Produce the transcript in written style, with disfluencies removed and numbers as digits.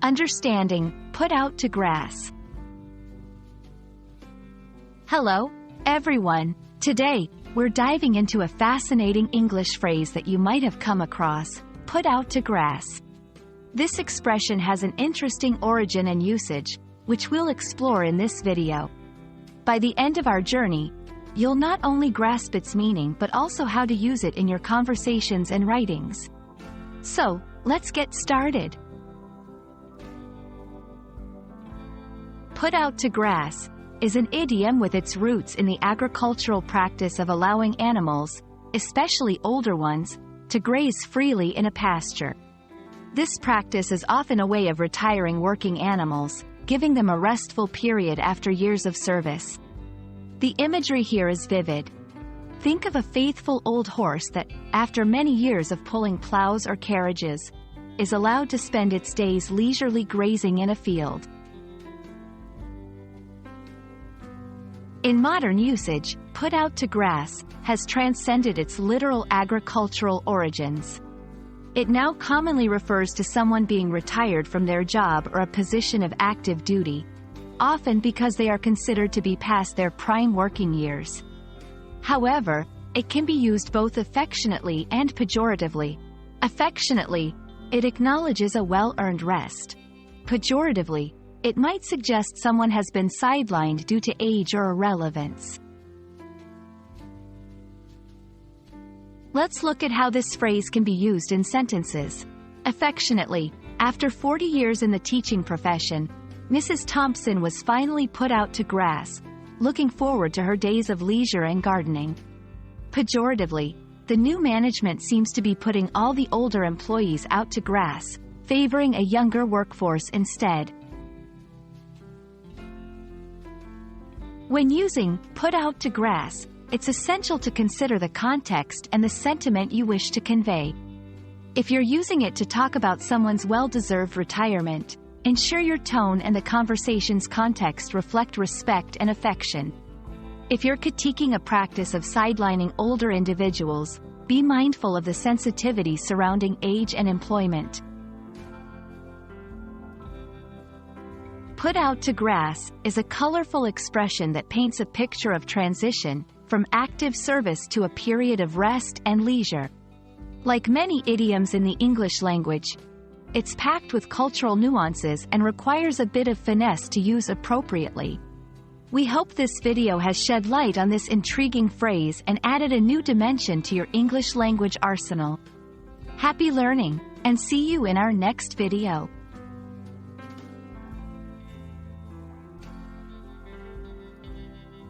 Understanding, put out to grass. Hello, everyone. Today, we're diving into a fascinating English phrase that you might have come across, put out to grass. This expression has an interesting origin and usage, which we'll explore in this video. By the end of our journey, you'll not only grasp its meaning but also how to use it in your conversations and writings. So, let's get started. Put out to grass is an idiom with its roots in the agricultural practice of allowing animals, especially older ones, to graze freely in a pasture. This practice is often a way of retiring working animals, giving them a restful period after years of service. The imagery here is vivid. Think of a faithful old horse that, after many years of pulling plows or carriages, is allowed to spend its days leisurely grazing in a field. In modern usage, put out to grass has transcended its literal agricultural origins. It now commonly refers to someone being retired from their job or a position of active duty, often because they are considered to be past their prime working years. However, it can be used both affectionately and pejoratively. Affectionately, it acknowledges a well-earned rest. Pejoratively, it might suggest someone has been sidelined due to age or irrelevance. Let's look at how this phrase can be used in sentences. Affectionately, after 40 years in the teaching profession, Mrs. Thompson was finally put out to grass, looking forward to her days of leisure and gardening. Pejoratively, the new management seems to be putting all the older employees out to grass, favoring a younger workforce instead. When using put out to grass, it's essential to consider the context and the sentiment you wish to convey. If you're using it to talk about someone's well-deserved retirement, ensure your tone and the conversation's context reflect respect and affection. If you're critiquing a practice of sidelining older individuals, be mindful of the sensitivity surrounding age and employment. Put out to grass is a colorful expression that paints a picture of transition from active service to a period of rest and leisure. Like many idioms in the English language, it's packed with cultural nuances and requires a bit of finesse to use appropriately. We hope this video has shed light on this intriguing phrase and added a new dimension to your English language arsenal. Happy learning, and see you in our next video.